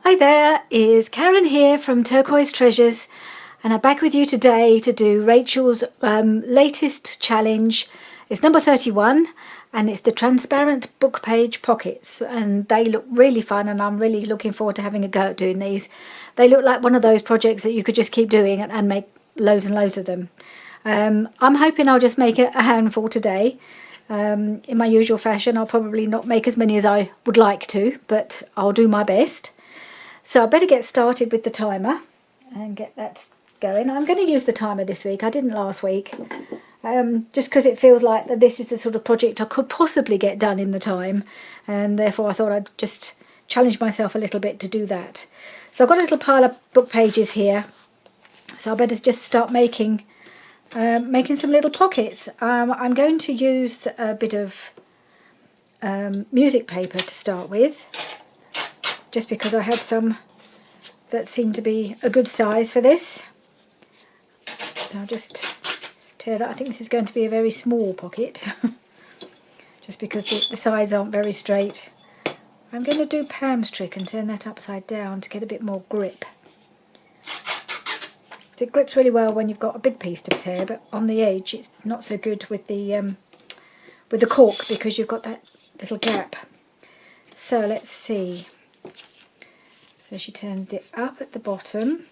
Hi there, is Karen here from Turquoise Treasures, and I'm back with you today to do Rachel's latest challenge. It's number 31 and it's the transparent book page pockets, and they look really fun and I'm really looking forward to having a go at doing these. They look like one of those projects that you could just keep doing and make loads and loads of them. I'm hoping I'll just make a handful today. In my usual fashion, I'll probably not make as many as I would like to, but I'll do my best. So I better get started with the timer and get that going. I'm going to use the timer this week. I didn't last week, just because it feels like that this is the sort of project I could possibly get done in the time, and therefore I thought I'd just challenge myself a little bit to do that. So I've got a little pile of book pages here, so I better just start making some little pockets. I'm going to use a bit of music paper to start with, just because I had some that seemed to be a good size for this. So I'll just tear that. I think this is going to be a very small pocket, just because the sides aren't very straight. I'm going to do Pam's trick and turn that upside down to get a bit more grip. So it grips really well when you've got a big piece to tear, but on the edge it's not so good with the cork, because you've got that little gap. So let's see. So she turns it up at the bottom.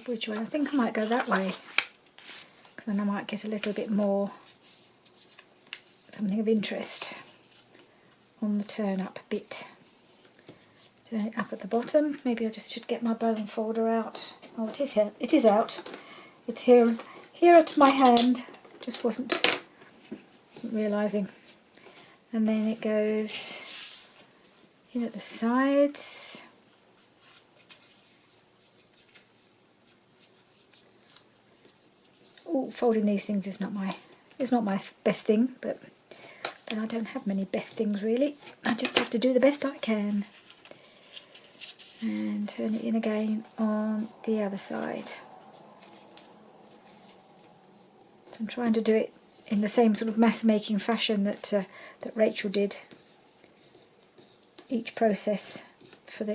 Which way? I think I might go that way, because then I might get a little bit more something of interest on the turn up bit. Turn it up at the bottom. Maybe I just should get my bone folder out. Oh, it is here. It is out. It's here at my hand. Just wasn't realising. And then it goes in at the sides. Oh, folding these things is not my best thing, but I don't have many best things really. I just have to do the best I can. And turn it in again on the other side. So I'm trying to do it in the same sort of mass making fashion that Rachel did. Each process for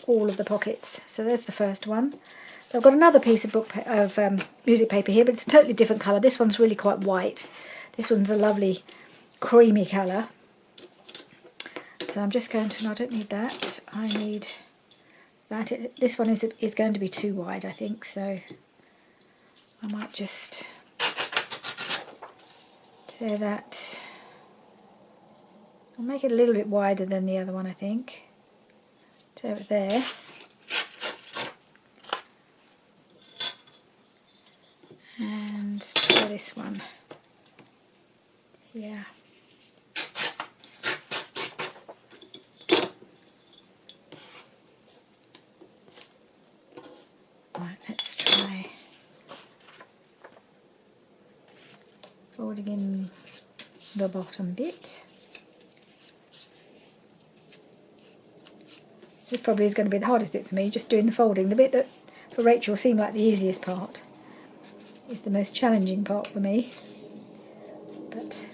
all of the pockets. So there's the first one. So I've got another piece of music paper here, but it's a totally different colour. This one's really quite white. This one's a lovely creamy colour. So I'm just going to, no, I don't need that. I need that. This one is going to be too wide, I think, so I might just tear that. I'll make it a little bit wider than the other one, I think. Tear it there. And tear this one here. Right, let's try folding in the bottom bit. This probably is going to be the hardest bit for me, just doing the folding. The bit that for Rachel seemed like the easiest part is the most challenging part for me. But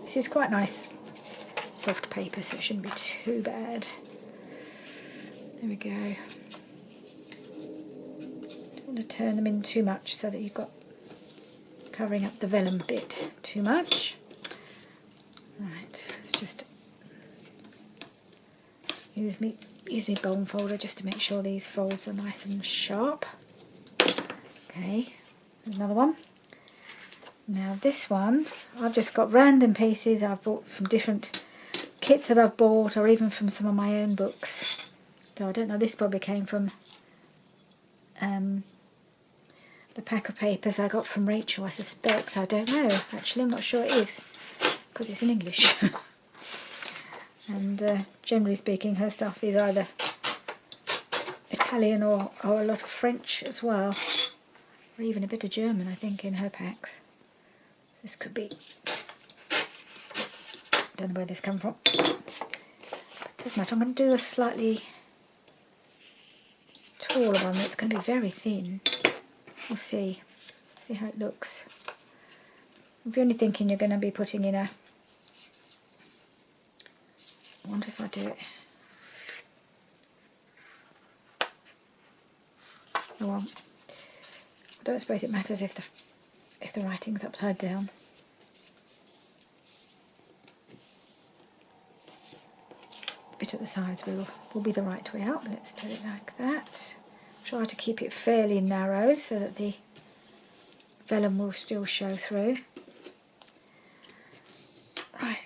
this is quite nice soft paper, so it shouldn't be too bad. There we go. Don't want to turn them in too much so that you've got covering up the vellum bit too much. Right, let's just use my bone folder just to make sure these folds are nice and sharp. Okay, there's another one. Now this one, I've just got random pieces I've bought from different kits that I've bought, or even from some of my own books. So I don't know, this probably came from the pack of papers I got from Rachel, I suspect. I don't know, actually, I'm not sure it is, because it's in English. And generally speaking, her stuff is either Italian or a lot of French as well, or even a bit of German, I think, in her packs. So this could be, don't know where this come from, but it doesn't matter. I'm going to do a slightly taller one that's going to be very thin. We'll see how it looks. If you're only thinking you're going to be putting in a, I wonder if I do it, Oh well, I don't suppose it matters if the writing's upside down. The bit at the sides will be the right way up. Let's do it like that. Try to keep it fairly narrow so that the vellum will still show through. Right.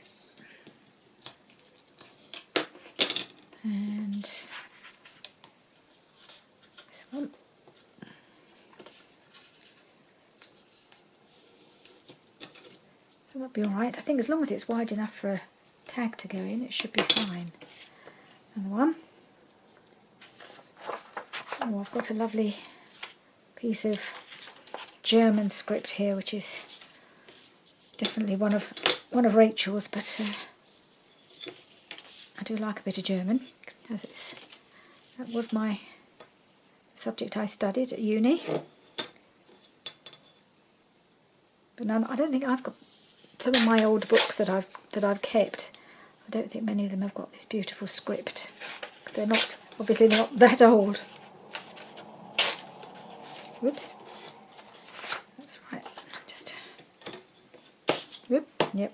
And this one. So that'll be alright. I think as long as it's wide enough for a tag to go in, it should be fine. Another one. Oh, I've got a lovely piece of German script here, which is definitely one of Rachel's, but I do like a bit of German, as that was my subject I studied at uni. But I don't think I've got some of my old books that I've kept. I don't think many of them have got this beautiful script. They're obviously not that old. Whoops. That's right. Just whoop. Yep.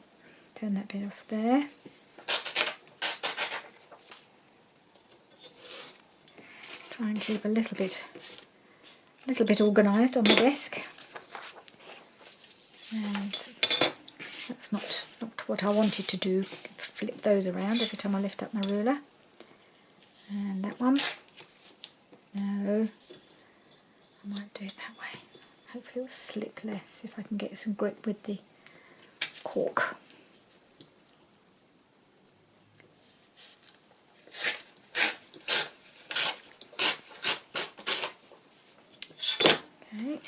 Turn that bit off there. Try and keep a little bit organised on the desk. And that's not what I wanted to do. Flip those around every time I lift up my ruler. And that one. No. I might do it that way. Hopefully it will slip less if I can get some grip with the cork. Okay.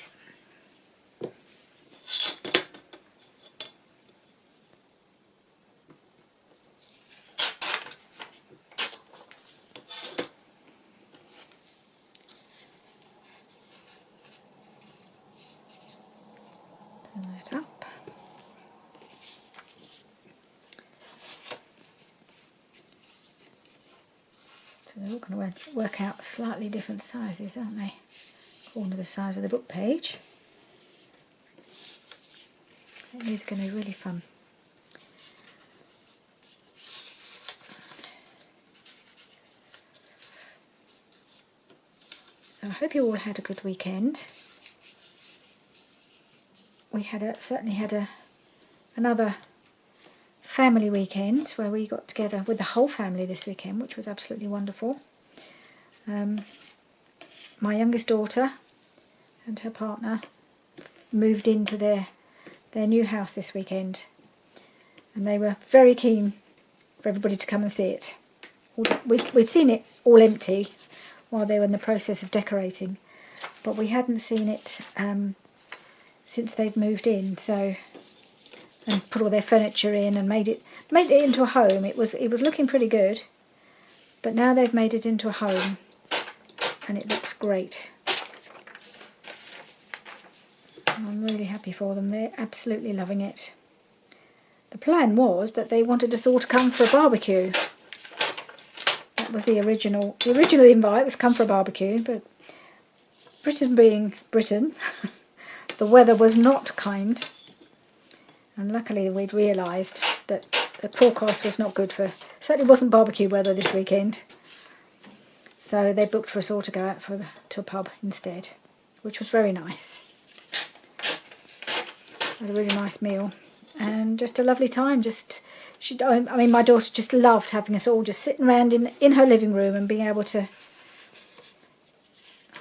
Turn that up. So they're all going to work out slightly different sizes, aren't they? According to the size of the book page. I think these are going to be really fun. So I hope you all had a good weekend. We certainly had another family weekend where we got together with the whole family this weekend, which was absolutely wonderful. My youngest daughter and her partner moved into their new house this weekend, and they were very keen for everybody to come and see it. We'd seen it all empty while they were in the process of decorating, but we hadn't seen it since they'd moved in, and put all their furniture in and made it into a home. It was looking pretty good, but now they've made it into a home and it looks great. I'm really happy for them. They're absolutely loving it. The plan was that they wanted us all to come for a barbecue. That was the original invite, was come for a barbecue, but Britain being Britain, the weather was not kind, and luckily we'd realised that the forecast was not good certainly wasn't barbecue weather this weekend, so they booked for us all to go out to a pub instead, which was very nice. Had a really nice meal and just a lovely time. My daughter just loved having us all just sitting around in her living room and being able to.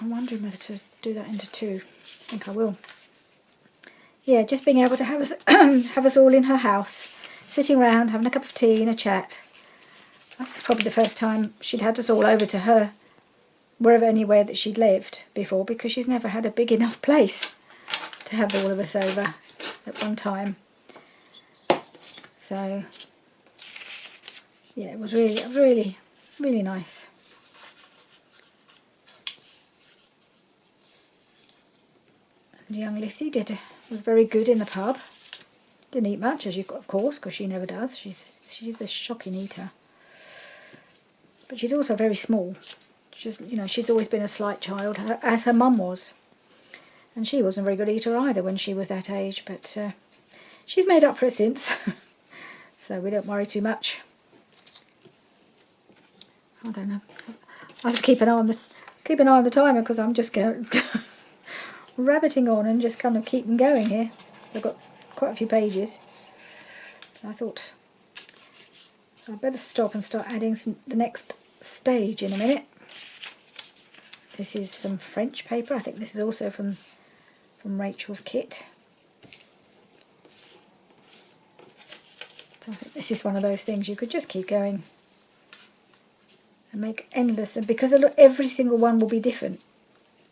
I'm wondering whether to do that into two. I think I will. Yeah, just being able to have us have us all in her house, sitting around having a cup of tea and a chat. That was probably the first time she'd had us all over to her, anywhere that she'd lived before, because she's never had a big enough place to have all of us over at one time. So yeah, it was really, really nice. And young Lissy was very good in the pub. Didn't eat much, of course, because she never does. She's a shocking eater. But she's also very small. She's always been a slight child, as her mum was. And she wasn't a very good eater either when she was that age, but she's made up for it since. So we don't worry too much. I don't know. I have to keep an eye on the timer because I'm just going rabbiting on and just kind of keep them going here. I've got quite a few pages. So I thought I'd better stop and start adding the next stage in a minute. This is some French paper. I think this is also from Rachel's kit. So I think this is one of those things you could just keep going and make endless, because every single one will be different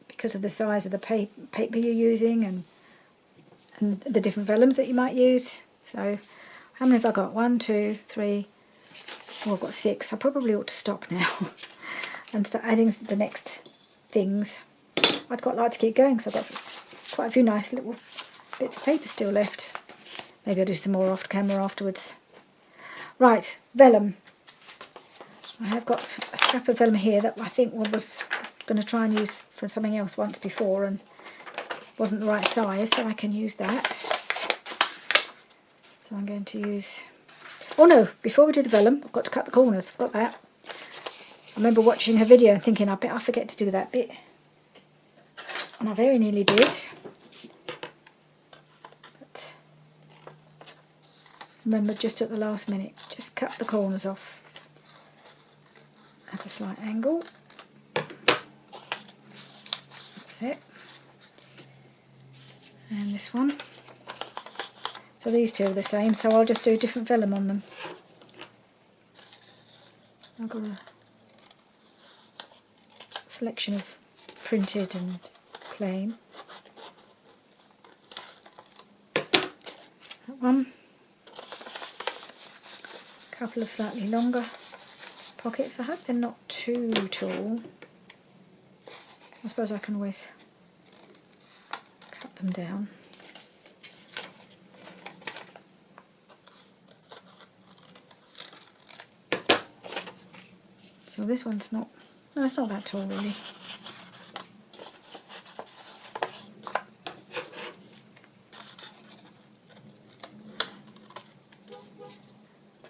because of the size of the paper you're using and the different vellums that you might use. So how many have I got? 1, 2, 3, oh, I've got 6. I probably ought to stop now and start adding the next things. I'd quite like to keep going because I've got quite a few nice little bits of paper still left. Maybe I'll do some more off camera afterwards. Right, vellum. I have got a scrap of vellum here that I think I was going to try and use for something else once before and wasn't the right size, so I can use that. So I'm going to use... Oh no, before we do the vellum, I've got to cut the corners. I've got that. I remember watching her video and thinking, I bet I forget to do that bit. And I very nearly did. But remember just at the last minute, just cut the corners off at a slight angle. That's it. And this one. So these two are the same, so I'll just do different vellum on them. I've got a selection of printed and plain. That one. A couple of slightly longer pockets. I hope they're not too tall. I suppose I can always cut them down. So this one's not, no, it's not that tall really.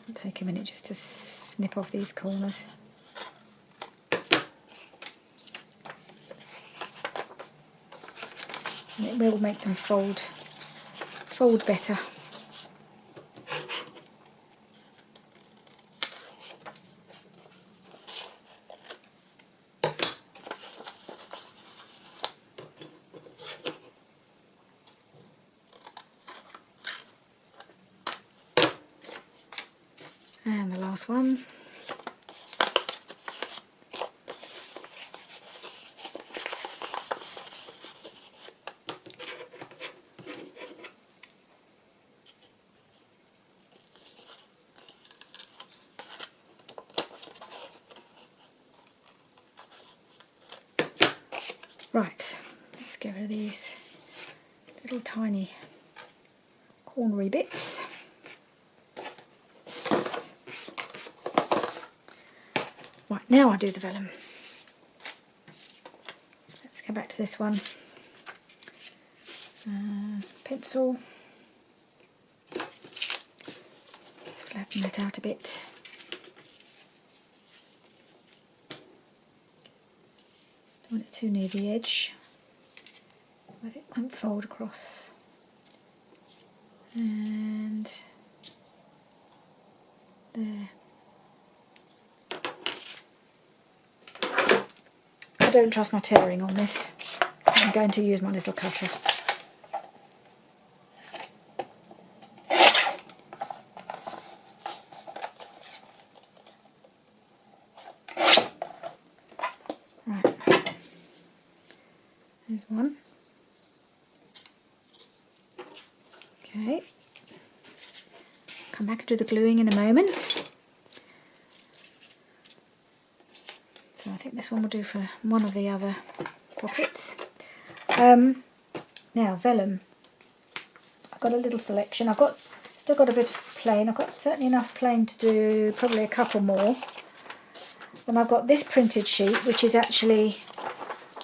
It'll take a minute just to snip off these corners. And it will make them fold better. And the last one. Right, let's get rid of these little tiny cornery bits. Right, now I do the vellum. Let's go back to this one. Pencil. Just flatten it out a bit. Don't want it too near the edge, otherwise it won't fold across. And there. I don't trust my tearing on this, so I'm going to use my little cutter. Right, there's one. Okay, come back and do the gluing in a moment. So I think this one will do for one of the other pockets. Now vellum. I've got a little selection. Still got a bit of plain. I've got certainly enough plain to do probably a couple more. And I've got this printed sheet, which is actually,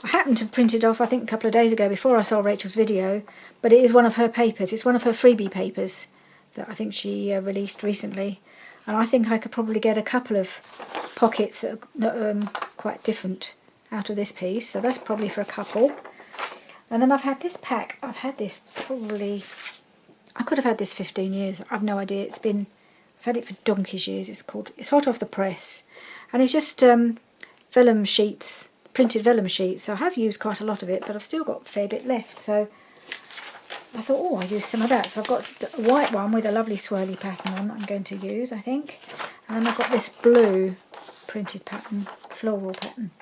I happened to print it off I think a couple of days ago before I saw Rachel's video, but it is one of her papers. It's one of her freebie papers that I think she released recently, and I think I could probably get a couple of pockets that are quite different out of this piece, so that's probably for a couple. And then I've had this pack. I've had this probably, I could have had this 15 years. I've no idea. I've had it for donkey's years. It's hot off the press, and it's just vellum sheets, printed vellum sheets. So I have used quite a lot of it, but I've still got a fair bit left. So I thought, oh, I'll use some of that. So I've got the white one with a lovely swirly pattern on that I'm going to use, I think. And then I've got this blue printed pattern, floral pattern.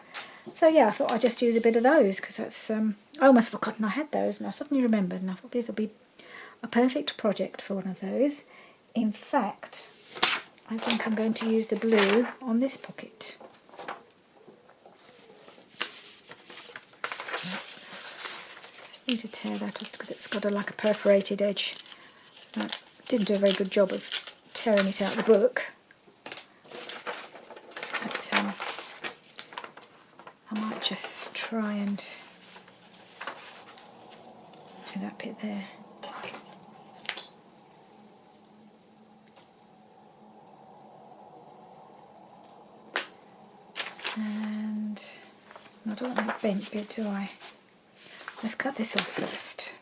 So yeah, I thought I'd just use a bit of those, because that's, I almost forgotten I had those, and I suddenly remembered, and I thought this will be a perfect project for one of those. In fact, I think I'm going to use the blue on this pocket. Just need to tear that off because it's got like a perforated edge. I didn't do a very good job of tearing it out of the book. But I might just try and do that bit there. And I don't want that bent bit, do I? Let's cut this off first.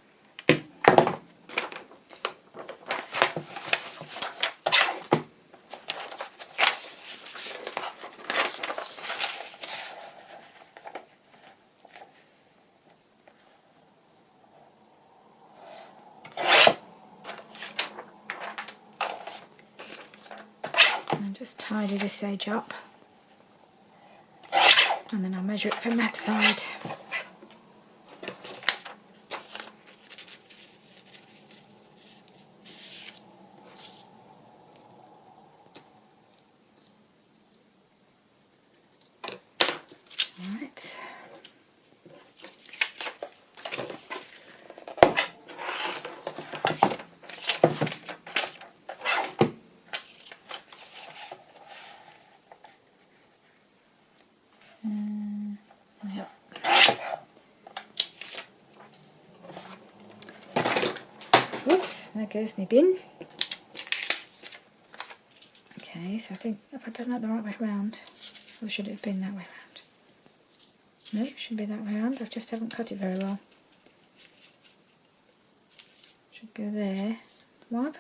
And just tidy this edge up. And then I'll measure it from that side. Alright. Yep. Oops, there goes my bin. Okay, so I think if I've done that the right way around, or should it have been that way around? No, it should be that way around. I just haven't cut it very well. Should go there. Why have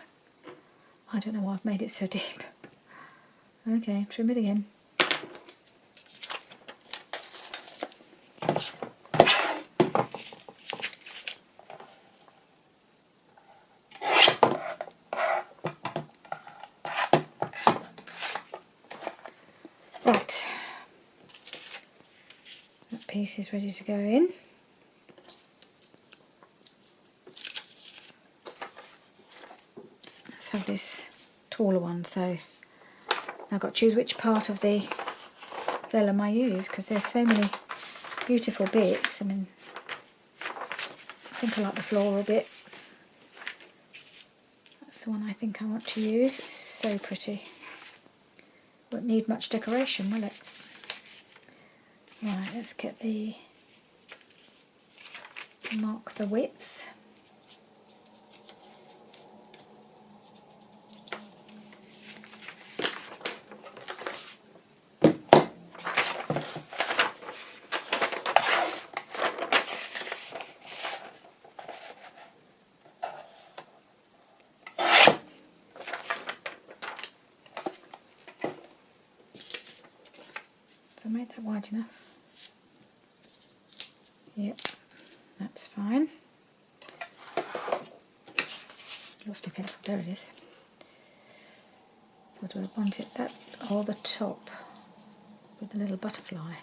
I don't know why I've made it so deep. Okay, trim it again. Right, that piece is ready to go in. Let's have this taller one, so I've got to choose which part of the vellum I use, because there's so many beautiful bits. I mean, I think I like the floral bit. That's the one I think I want to use. It's so pretty. Won't need much decoration, will it? Right, let's get the mark the width. Have I made that wide enough? Yep, that's fine. Lost my pencil, there it is. So do I want it that or the top with the little butterfly?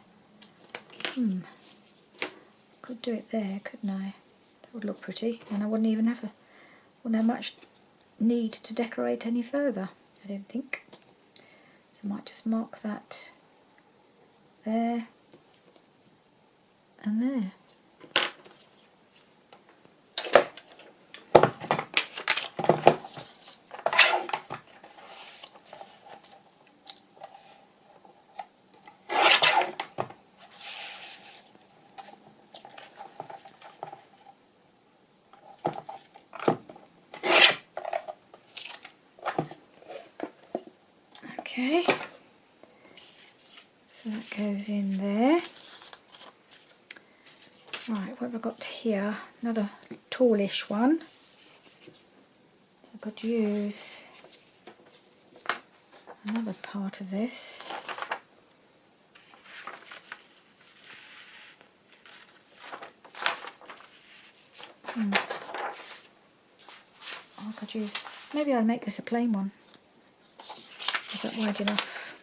Could do it there, couldn't I? That would look pretty, and I wouldn't have much need to decorate any further, I don't think. So I might just mark that there and there. Okay, so that goes in there. Right, what have I got here? Another tallish one. I could use another part of this. I could use, maybe I'll make this a plain one. Is that wide enough?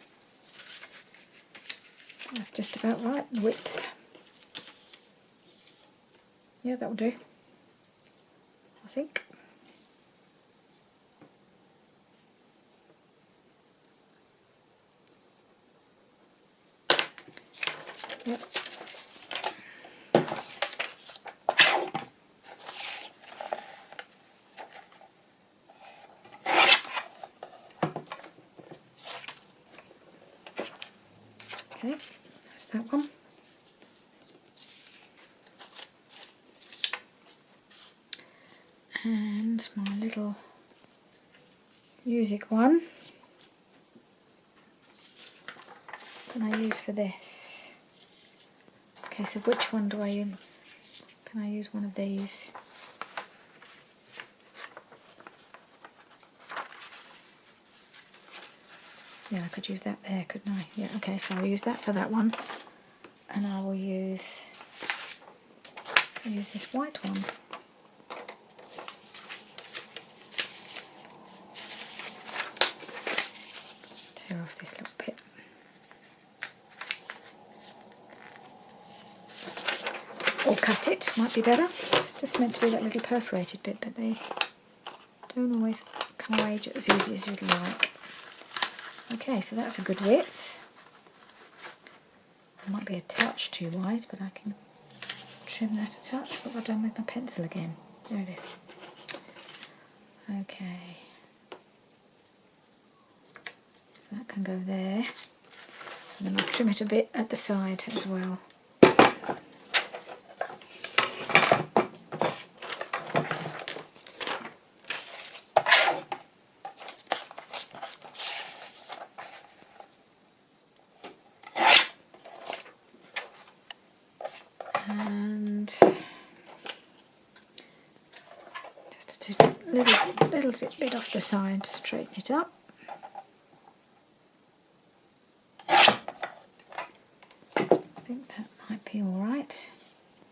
That's just about right, the width. Yeah, that'll do, I think. Yep. Okay, that's that one. And my little music one. What can I use for this? Okay, so which one do I use? Can I use one of these? Yeah, I could use that there, couldn't I? Yeah, okay, so I'll use that for that one. And I will use this white one. Tear off this little bit. Or cut it, might be better. It's just meant to be that little perforated bit, but they don't always come away as easy as you'd like. Okay, so that's a good width. It might be a touch too wide, but I can trim that a touch. What have I done with my pencil again? There it is. Okay. So that can go there. And then I'll trim it a bit at the side as well. And just a little bit off the side to straighten it up. I think that might be all right.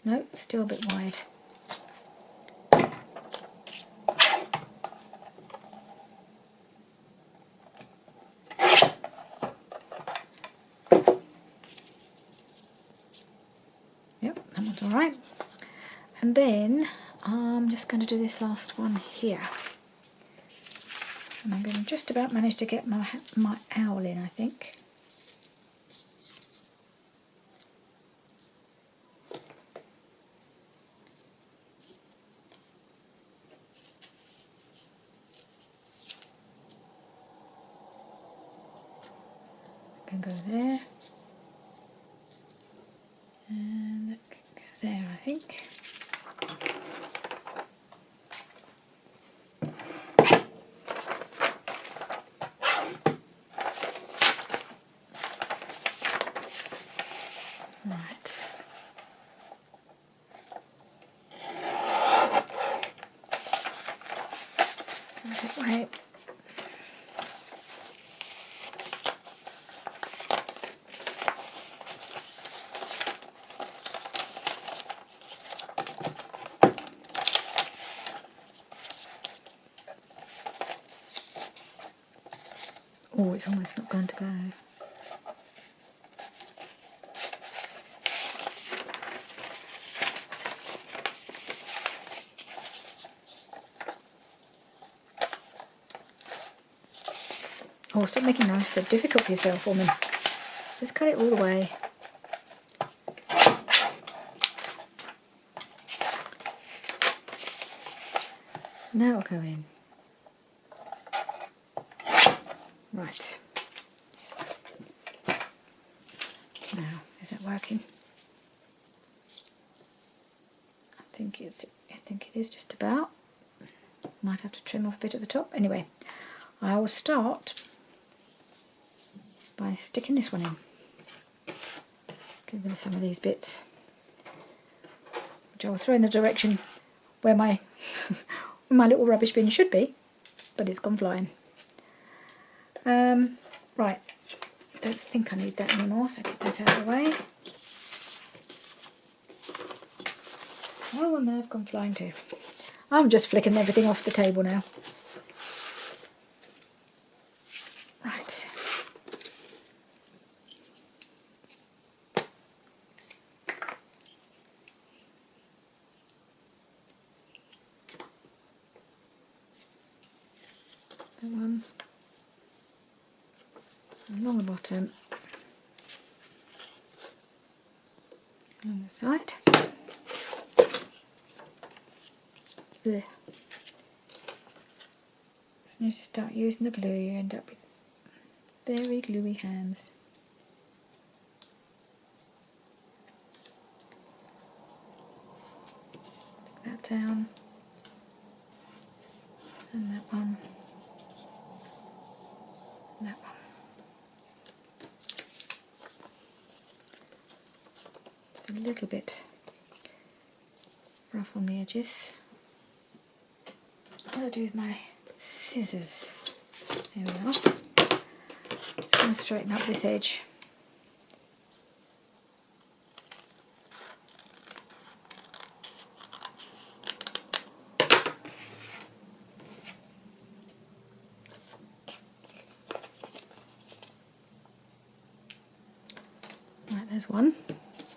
No, it's still a bit wide. Yep, that one's all right. And then I'm just going to do this last one here. And I'm going to just about manage to get my owl in, I think. Can go there, and that can go there, I think. Right. That way. Oh, it's almost not going to go. Oh, stop making life so difficult for yourself, woman. Just cut it all the way. Now it'll go in. Right. Now, is that working? I think it is just about. Might have to trim off a bit at the top. Anyway, I will start by sticking this one in. Get rid of some of these bits, which I'll throw in the direction where my where my little rubbish bin should be, but it's gone flying. Right, I don't think I need that anymore, so get that out of the way. Oh, and they've gone flying too. I'm just flicking everything off the table now. Right. That one. Along the bottom. Along the side. Blech. As soon as you start using the glue, you end up with very gluey hands. Take that down. And that one. And that one. Just a little bit rough on the edges. What do I do with my scissors? There we are. Just going to straighten up this edge. Right, there's one.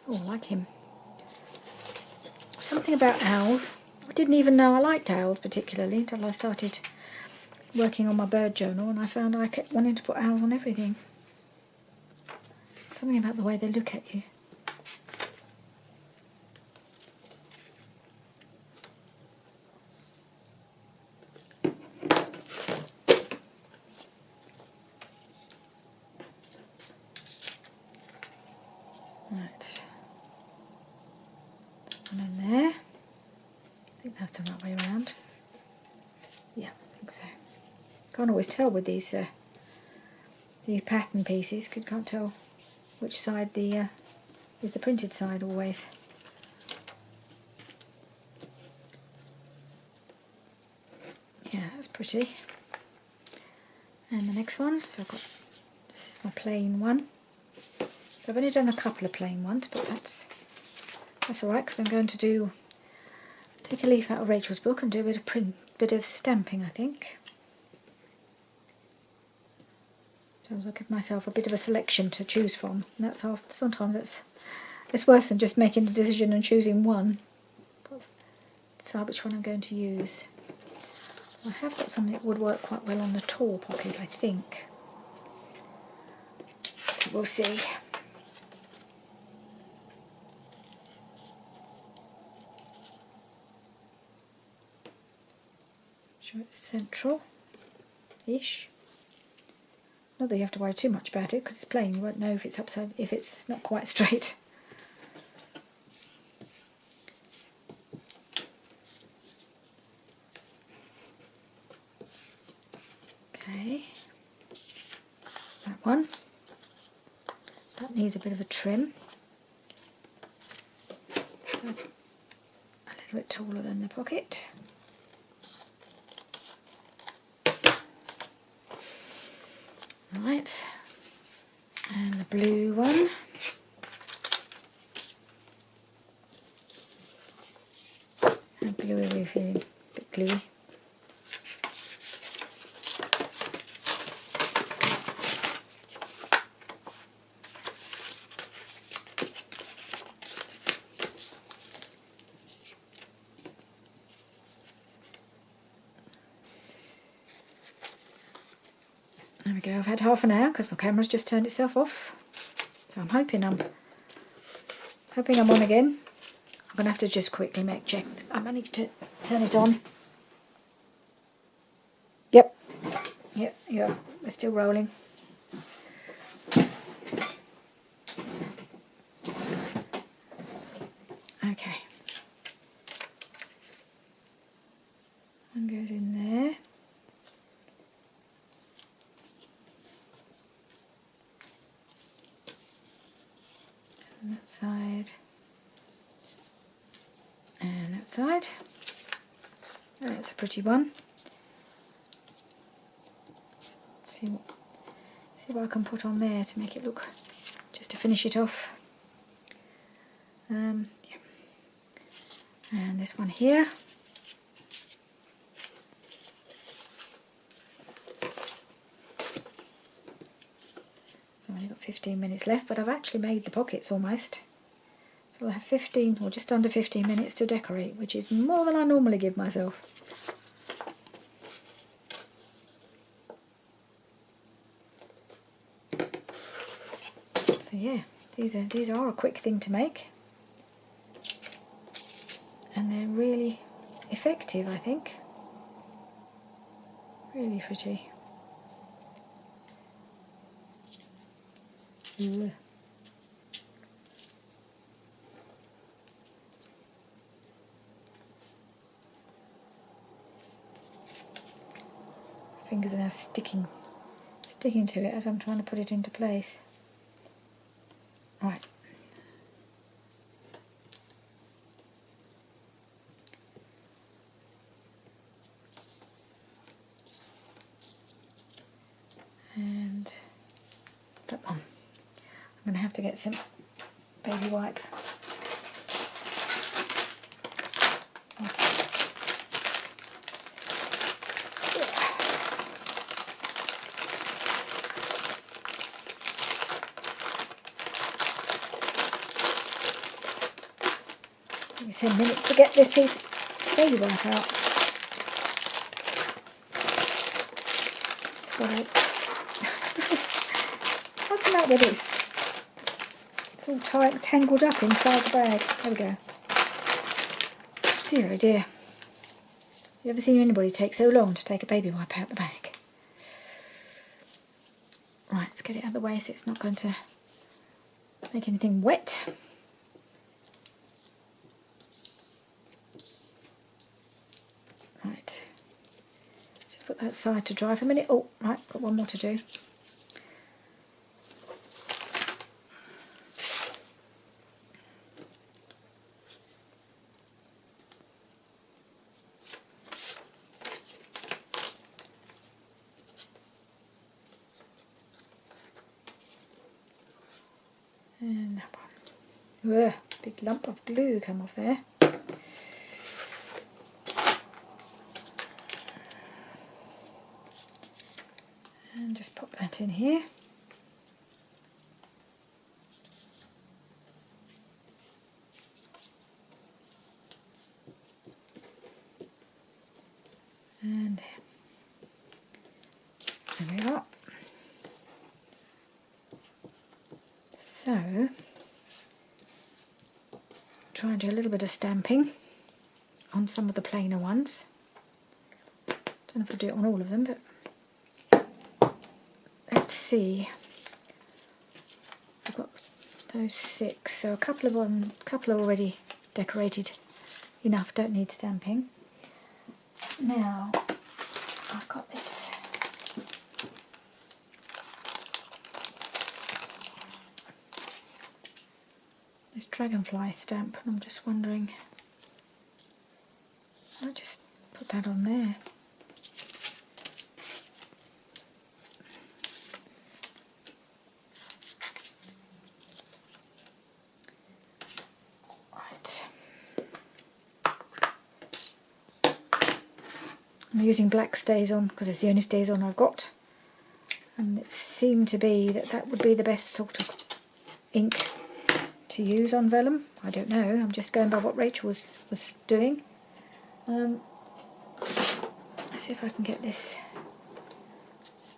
Oh, I like him. Something about owls. I didn't even know I liked owls particularly until I started working on my bird journal, and I found I kept wanting to put owls on everything. Something about the way they look at you. Right. One in there. I think that's the right way around. Yeah, I think so. Can't always tell with these pattern pieces. Can't tell which side is the printed side always. Yeah, that's pretty. And the next one. So I've got, this is my plain one. So I've only done a couple of plain ones, but that's alright, because I'm going to take a leaf out of Rachel's book and do a bit of stamping, I think. So I'll give myself a bit of a selection to choose from. And that's sometimes it's worse than just making a decision and choosing one. But decide which one I'm going to use. I have got something that would work quite well on the tall pocket, I think. So we'll see. Sure it's central-ish. Not that you have to worry too much about it, because it's plain. You won't know if it's upside, if it's not quite straight. Okay, that's that one. That needs a bit of a trim. That's a little bit taller than the pocket. Right, and the blue one. How gluey are we feeling? A bit gluey. There we go, I've had half an hour because my camera's just turned itself off. So I'm hoping I'm on again. I'm going to have to just quickly check. I managed to turn it on. Yep, yeah, we're still rolling. Okay. One goes in there. And that side. And that side. Oh, that's a pretty one. Let's see what I can put on there to make it look, just to finish it off. Yeah. And this one here. So I've only got 15 minutes left, but I've actually made the pockets almost. So I'll have 15 or just under 15 minutes to decorate, which is more than I normally give myself. So yeah, these are a quick thing to make. And they're really effective, I think. Really pretty. Ugh. Fingers are now sticking to it as I'm trying to put it into place. Right. And that one. I'm going to have to get some baby wipe. Give me 10 minutes to get this piece of baby wipe out. It's got it. What's the matter with this? It's all tangled up inside the bag. There we go. Dear oh dear. You ever seen anybody take so long to take a baby wipe out the bag? Right, let's get it out of the way so it's not going to make anything wet. Right. Just put that side to dry for a minute. Oh, right, got one more to do. And that one. Ugh, big lump of glue come off there. And just pop that in here. And there. There we are. So, try and do a little bit of stamping on some of the plainer ones. Don't know if I'll do it on all of them, but let's see. So I've got those 6, so a couple are already decorated enough, don't need stamping. Now, I've got this dragonfly stamp, and I'm just wondering, I'll just put that on there. Right. I'm using black StazOn because it's the only StazOn I've got, and it seemed to be that would be the best sort of ink to use on vellum. I don't know, I'm just going by what Rachel was doing. Let's see if I can get this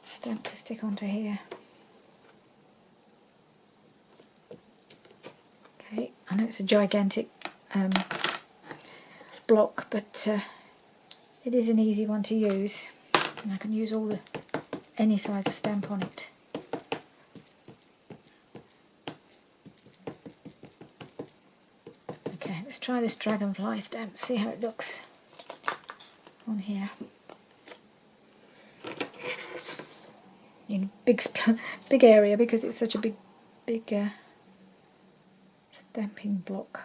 stamp to stick onto here. Okay, I know it's a gigantic block, but it is an easy one to use, and I can use any size of stamp on it. Okay, let's try this dragonfly stamp, see how it looks on here. In a big area because it's such a big stamping block.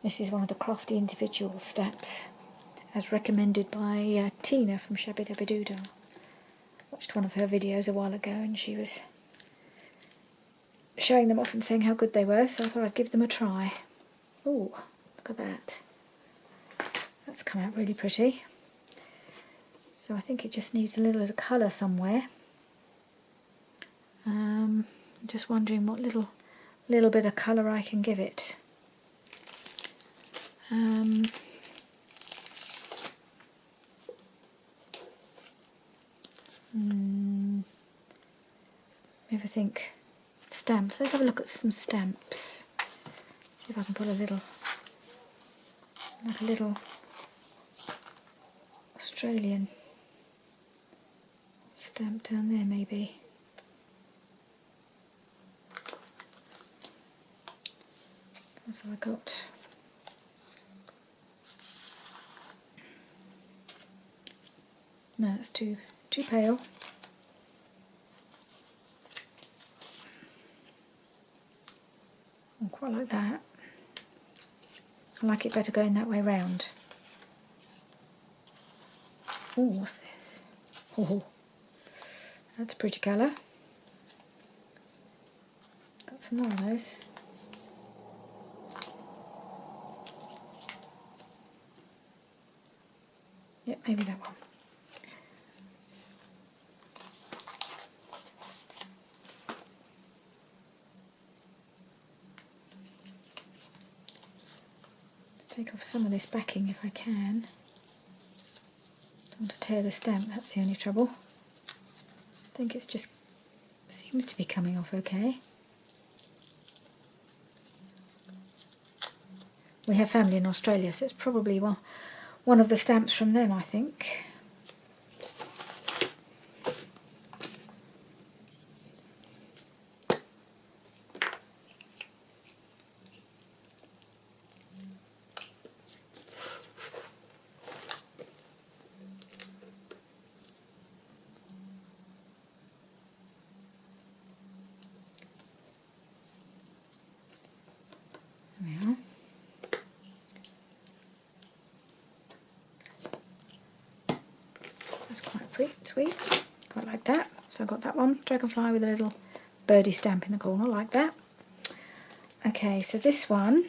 This is one of the crafty individual stamps, as recommended by Tina from Shabby Dabby Doodle. Watched one of her videos a while ago and she was showing them off and saying how good they were, so I thought I'd give them a try. Oh, look at that. That's come out really pretty. So I think it just needs a little bit of colour somewhere. I'm just wondering what little bit of colour I can give it. Maybe think stamps. Let's have a look at some stamps. See if I can put a little Australian stamp down there maybe. So I got no, it's too pale. I quite like that. I like it better going that way round. Oh, what's this? Oh, that's a pretty colour. Got some more of those. Yep, maybe that one. Take off some of this backing if I can. Don't want to tear the stamp, that's the only trouble. I think it's just seems to be coming off okay. We have family in Australia, so it's probably one of the stamps from them, I think. That's quite pretty, sweet. Quite like that. So I got that one, dragonfly with a little birdie stamp in the corner, like that. Okay, so this one,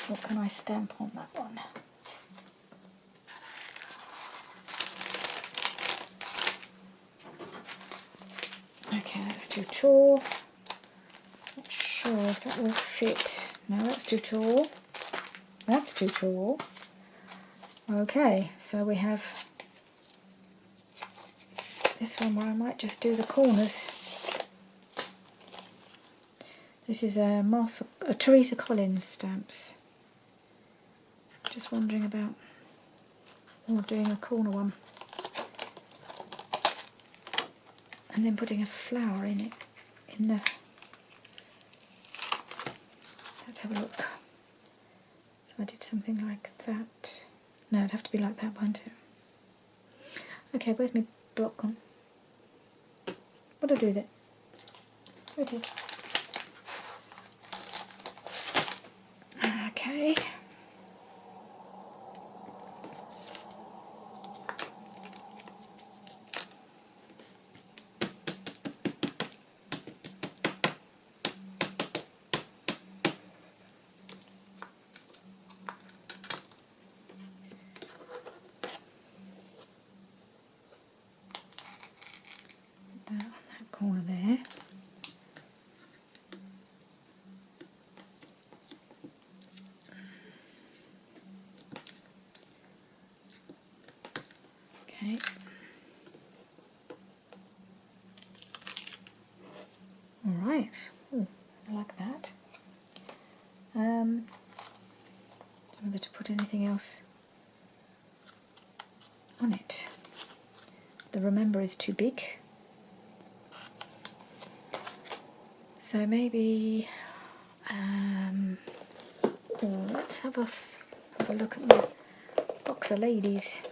what can I stamp on that one? Okay, that's too tall. Not sure if that will fit. No, that's too tall. That's too tall. Okay, so we have this one where I might just do the corners. This is a Teresa Collins stamps. Just wondering about doing a corner one. And then putting a flower in it, let's have a look. So I did something like that. No, it'd have to be like that one too. Okay, where's my block gone? What do I do with it? There it is. Okay. That on that corner there. Okay. All right. Ooh, I like that. Don't know whether to put anything else on it. The remember is too big. So maybe, let's have a look at my box of ladies.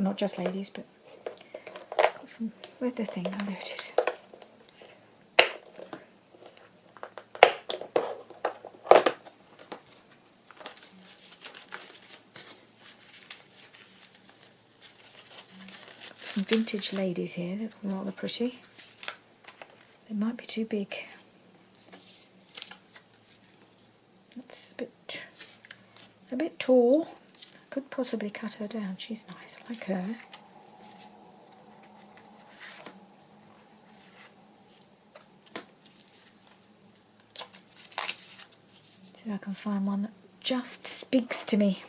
well, not just ladies, but got some, where's the thing? Oh, there it is. Some vintage ladies here, they're rather pretty. They might be too big. That's a bit tall. I could possibly cut her down. She's nice, I like her. See if I can find one that just speaks to me.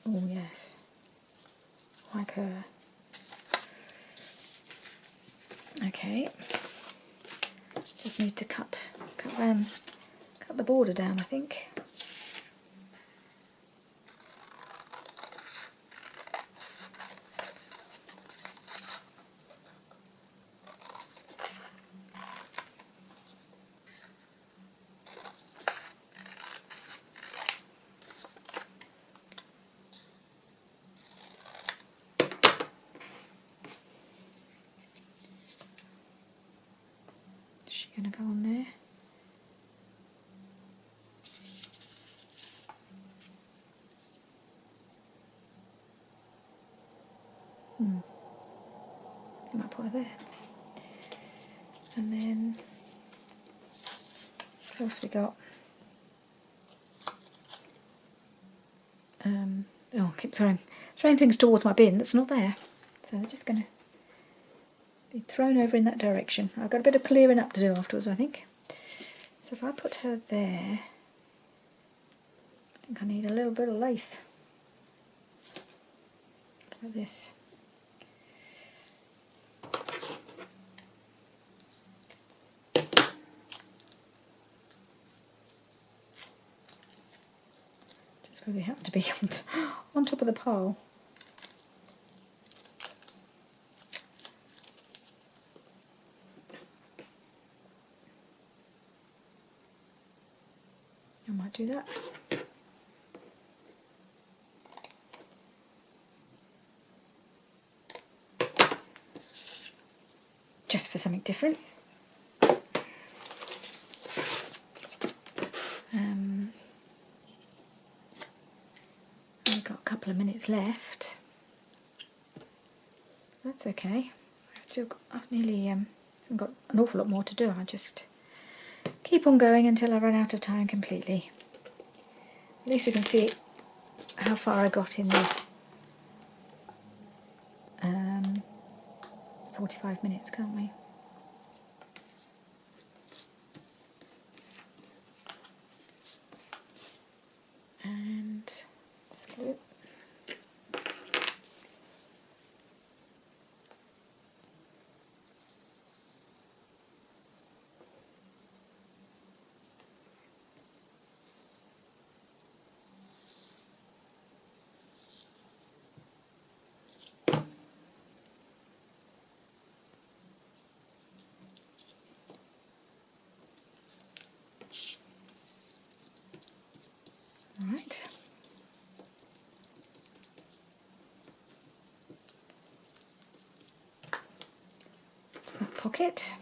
Oh yes, like her. Okay, just need to cut the border down, I think. Is she going to go on there? I might put her there. And then, what else we got? Oh, I keep throwing things towards my bin that's not there. So they're just going to be thrown over in that direction. I've got a bit of clearing up to do afterwards, I think. So if I put her there, I think I need a little bit of lace. Like this. Just because we happen to be on top of the pile. I might do that. Just for something different. Only got a couple of minutes left. That's okay. I've nearly haven't got an awful lot more to do. I just keep on going until I run out of time completely. At least we can see how far I got in the 45 minutes, can't we? And let's glue it. Right. That's that pocket.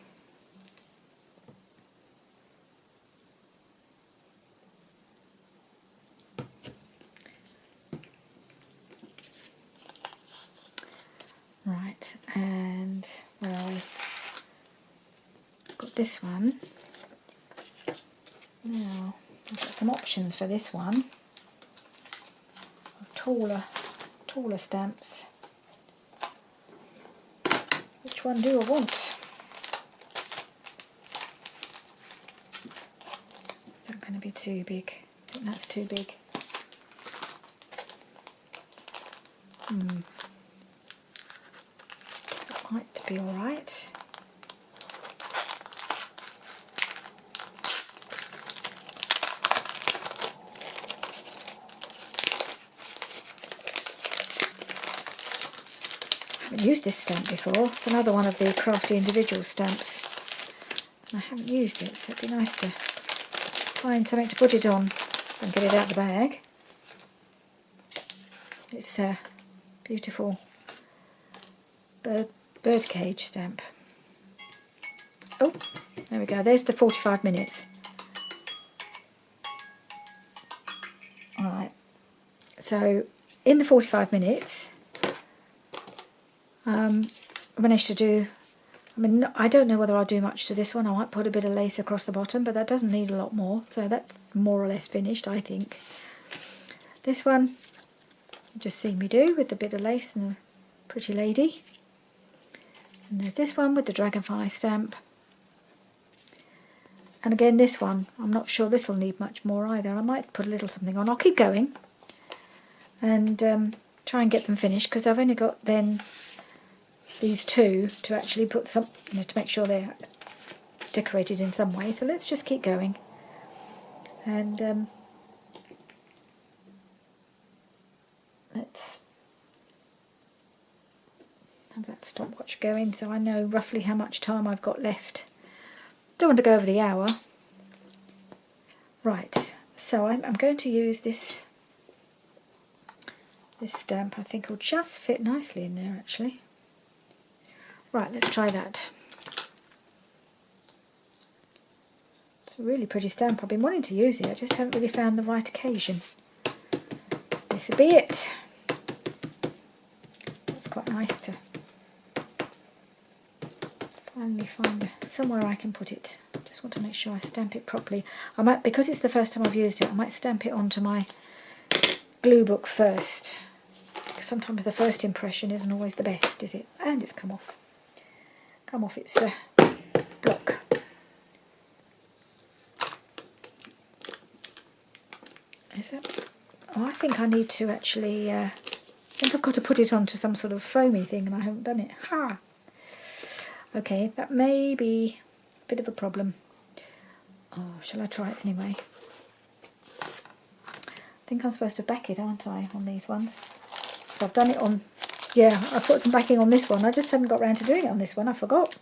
Right, and where are we? Got this one. Now, I've got some options for this one. Taller stamps. Which one do I want? Is that going to be too big? I think that's too big. That might be alright. I haven't used this stamp before. It's another one of the crafty individual stamps. I haven't used it, so it'd be nice to find something to put it on. and get it out of the bag. It's a beautiful bird cage stamp. Oh, there we go. There's the 45 minutes. Alright, so in the 45 minutes, I managed to do, I don't know whether I'll do much to this one. I might put a bit of lace across the bottom, but that doesn't need a lot more. So that's more or less finished, I think. This one, you've just seen me do with the bit of lace and the pretty lady. And there's this one with the dragonfly stamp. And again, this one, I'm not sure this will need much more either. I might put a little something on. I'll keep going and try and get them finished, because I've only got then these two to actually put some, to make sure they're decorated in some way. So let's just keep going. And let's have that stopwatch going so I know roughly how much time I've got left. Don't want to go over the hour. Right, so I'm going to use this stamp. I think will just fit nicely in there actually. Right, let's try that. It's a really pretty stamp. I've been wanting to use it, I just haven't really found the right occasion. So this will be it. That's quite nice to finally find somewhere I can put it. Just want to make sure I stamp it properly. I might, because it's the first time I've used it, I might stamp it onto my glue book first, because sometimes the first impression isn't always the best, is it? And it's come off its block. Is that? Oh, I think I need to actually, I think I've got to put it onto some sort of foamy thing and I haven't done it. Ha! Okay, that may be a bit of a problem. Oh, shall I try it anyway? I think I'm supposed to back it, aren't I, on these ones? So I've done it on, yeah, I put some backing on this one. I just haven't got round to doing it on this one. I forgot.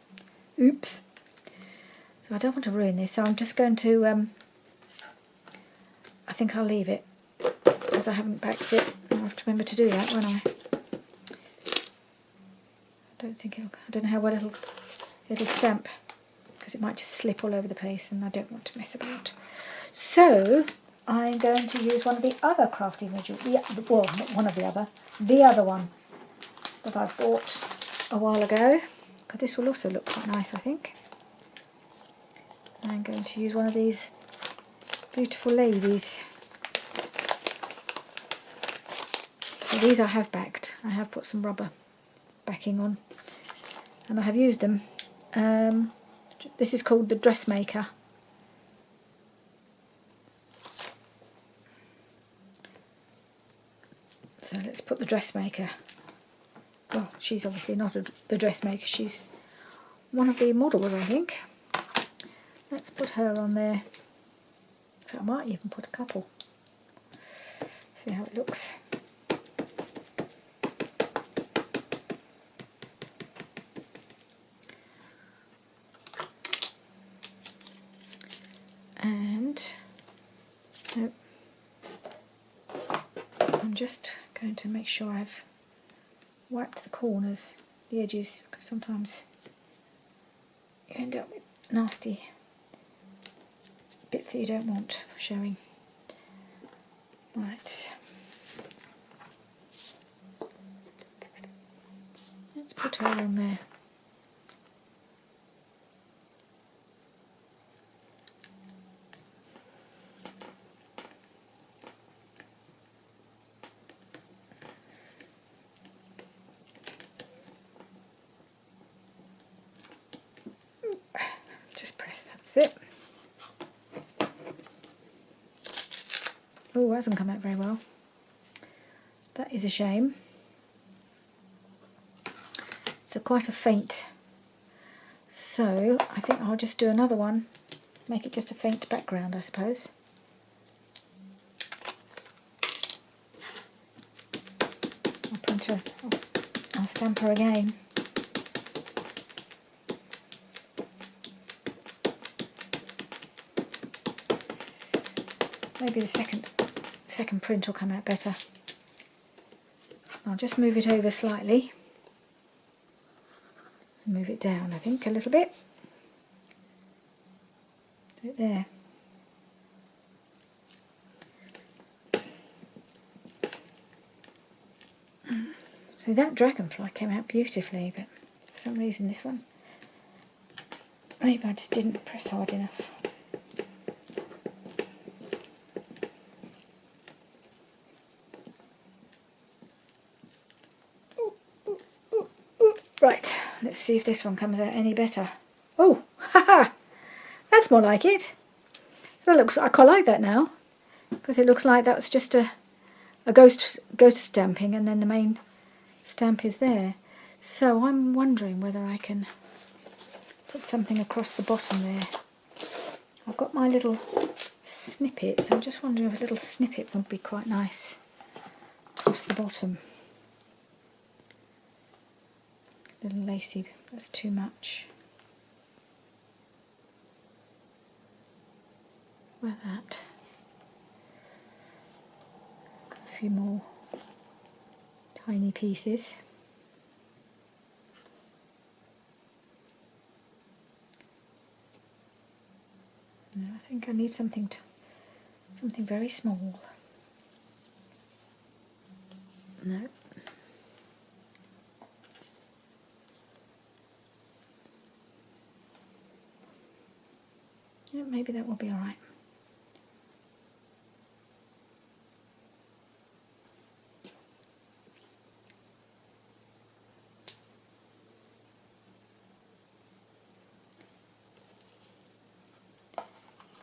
Oops. So I don't want to ruin this, so I'm just going to, I think I'll leave it because I haven't backed it. I'll have to remember to do that, won't I? I don't know how well it'll stamp, because it might just slip all over the place and I don't want to mess about. So I'm going to use one of the other crafty modules, well, not one of the other one that I bought a while ago, because this will also look quite nice, I think. I'm going to use one of these beautiful ladies. So these I have backed. I have put some rubber backing on and I have used them. This is called the Dressmaker. So let's put the Dressmaker. Well, she's obviously not the dressmaker, she's one of the models, I think. Let's put her on there. In fact, I might even put a couple. See how it looks. And nope. I'm just going to make sure I've wiped the corners, the edges, because sometimes you end up with nasty bits that you don't want showing. Right. Let's put her on there. That's it. Oh, it hasn't come out very well. That is a shame. It's quite a faint. So I think I'll just do another one. Make it just a faint background, I suppose. I'll print her. I'll stamp her again. maybe the second print will come out better. I'll just move it over slightly and move it down, I think, a little bit. Do it there. So that dragonfly came out beautifully, but for some reason this one, maybe I just didn't press hard enough. Right, let's see if this one comes out any better. Oh, haha! That's more like it. So that looks, I quite like that now, because it looks like that's just a ghost stamping, and then the main stamp is there. So I'm wondering whether I can put something across the bottom there. I've got my little snippet, so I'm just wondering if a little snippet would be quite nice across the bottom. A little lacy, that's too much. Where that? Got a few more tiny pieces. No, I think I need something very small. No. Yeah, maybe that will be all right.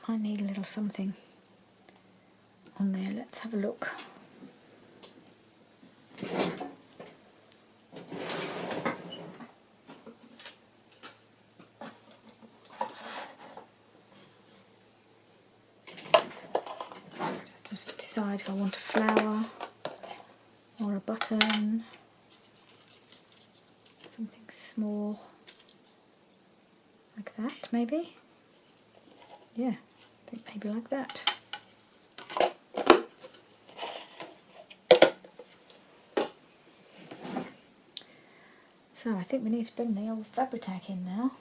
I need a little something on there. Let's have a look. Just decide if I want a flower or a button, something small like that maybe. Yeah, I think maybe like that. So I think we need to bring the old Fabri-Tac in now.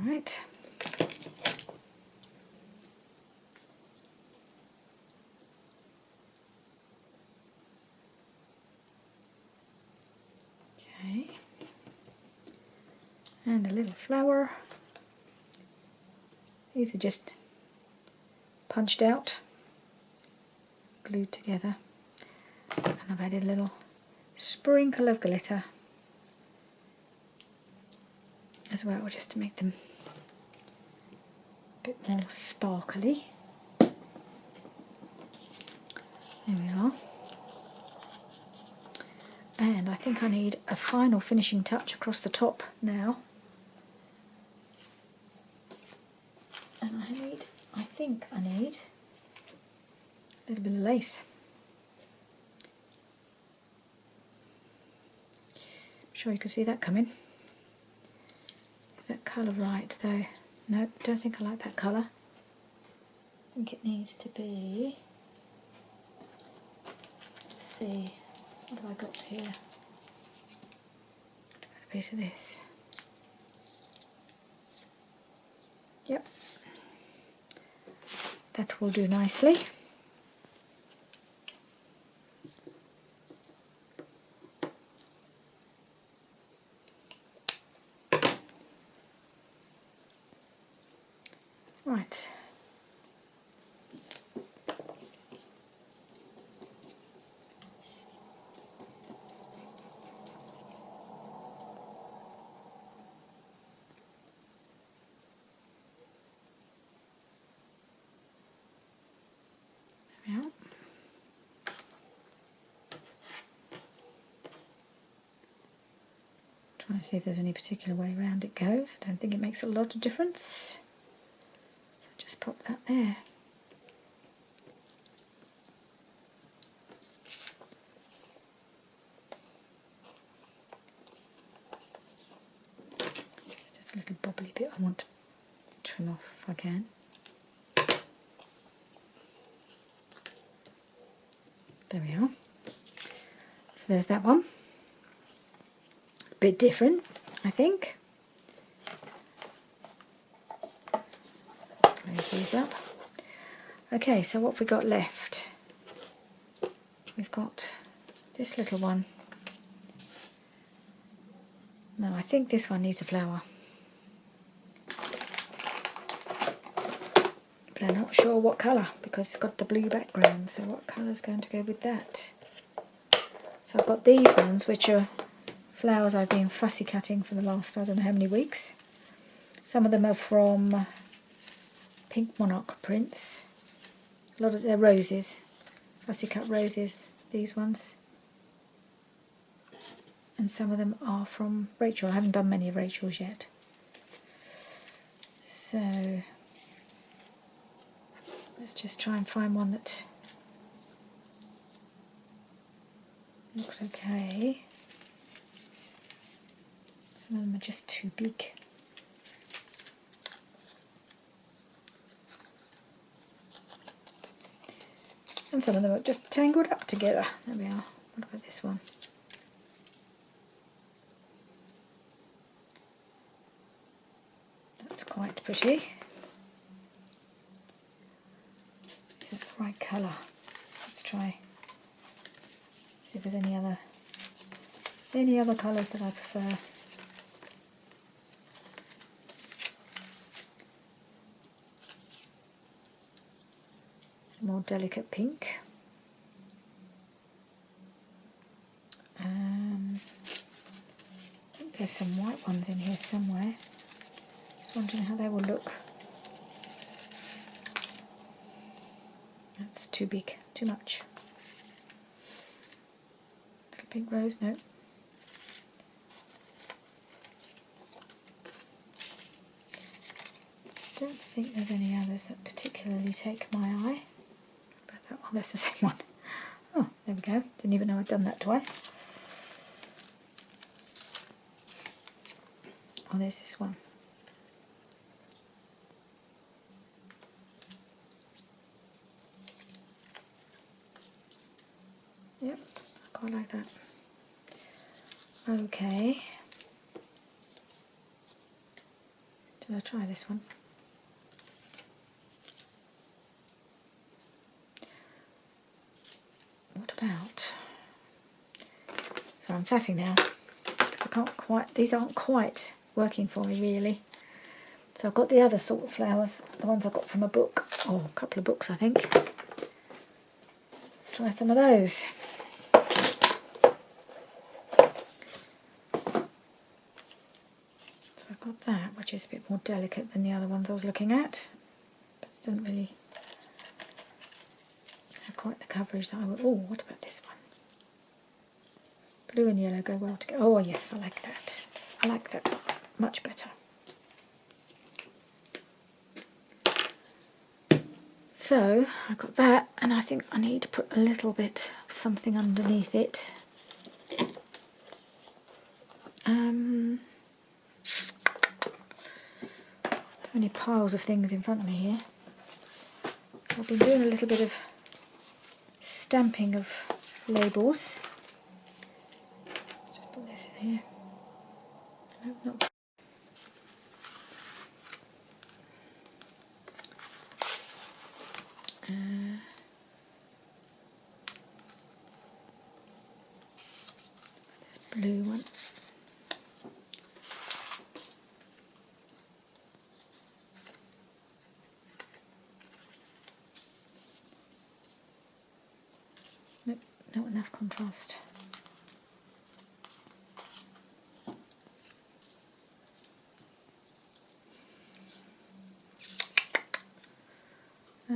Alright. Okay. And a little flower. These are just punched out, glued together. And I've added a little sprinkle of glitter as well, just to make them a bit more sparkly. There we are. And I think I need a final finishing touch across the top now. And I think I need a little bit of lace. I'm sure you can see that coming. Is that colour right though? No, don't think I like that colour. I think it needs to be, let's see, what have I got here? Got a piece of this. Yep, that will do nicely. Right. There we are. Trying to see if there's any particular way around it goes. I don't think it makes a lot of difference. So just pop that there. There's just a little bobbly bit I want to trim off if I can. There we are. So there's that one. A bit different, I think. Close these up. Okay, so what have we got left? We've got this little one. No, I think this one needs a flower. But I'm not sure what colour because it's got the blue background, so what colour is going to go with that? So I've got these ones which are flowers I've been fussy cutting for the last I don't know how many weeks. Some of them are from Pink Monarch prints. A lot of they're roses, fussy cut roses, these ones. And some of them are from Rachel. I haven't done many of Rachel's yet. So let's just try and find one that looks okay. Some of them are just too big. And some of them are just tangled up together. There we are. What about this one? That's quite pretty. Is it the right colour? Let's try. See if there's any other colours that I prefer. It's a more delicate pink. I think there's some white ones in here somewhere. Just wondering how they will look. That's too big, too much. Little pink rose, no. Don't think there's any others that particularly take my eye. But that one, that's the same one. Oh, there we go. Didn't even know I'd done that twice. Oh, there's this one. Yep, I quite like that. Okay. Did I try this one? What about? So I'm faffing now because I can't quite. These aren't quite working for me really. So I've got the other sort of flowers, the ones I got from a book, or a couple of books I think. Let's try some of those. So I've got that, which is a bit more delicate than the other ones I was looking at, but it doesn't really have quite the coverage that I would. Oh, what about this one? Blue and yellow go well together. Oh yes, I like that. I like that much better. So I've got that, and I think I need to put a little bit of something underneath it. So many piles of things in front of me here. So I've been doing a little bit of stamping of labels. Just put this in here. No, not. This blue one. Nope, not enough contrast. No.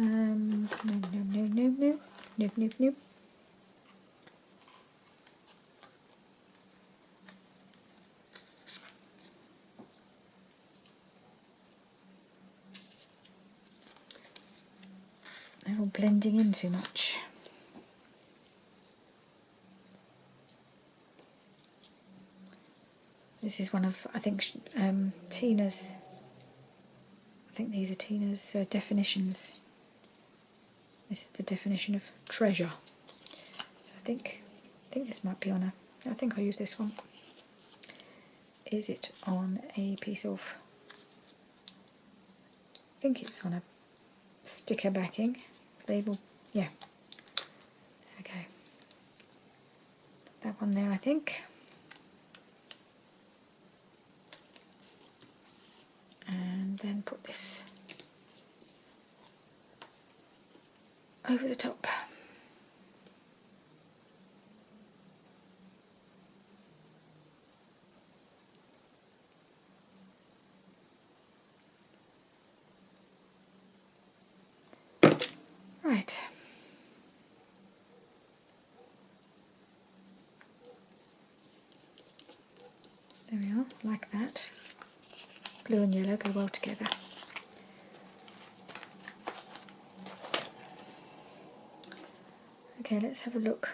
blending in too much. This is one of, I think, Tina's, I think these are Tina's definitions. This is the definition of treasure. So I think this might be on I think I'll use this one. Is it on a piece of, I think it's on a sticker backing label, yeah. There we go. That one there, I think. And then put this over the top. Right. There we are, like that. Blue and yellow go well together. Okay, let's have a look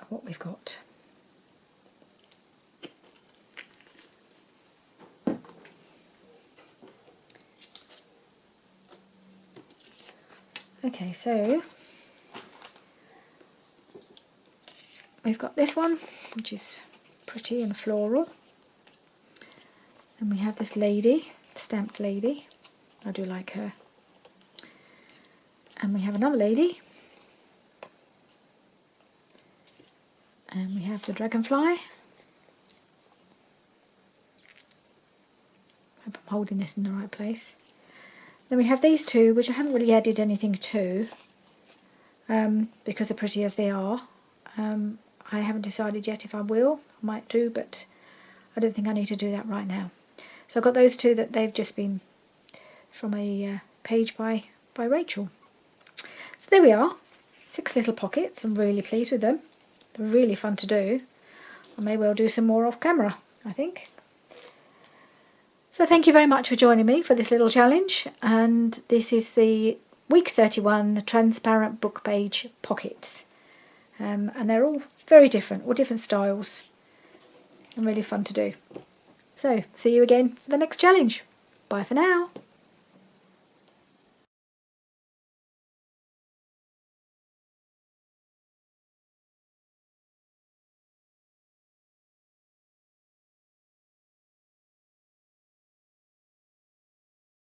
at what we've got. Okay, so we've got this one, which is pretty and floral. And we have this lady, the stamped lady. I do like her. And we have another lady. And we have the dragonfly. I hope I'm holding this in the right place. Then we have these two, which I haven't really added anything to, because they're pretty as they are. I haven't decided yet if I will. I might do, but I don't think I need to do that right now. So I've got those two that they've just been from a page by Rachel. So there we are, 6 little pockets. I'm really pleased with them. They're really fun to do. I may well do some more off camera, I think. So thank you very much for joining me for this little challenge, and this is the week 31 transparent book page pockets, and they're all very different, all different styles, and really fun to do. So see you again for the next challenge. Bye for now.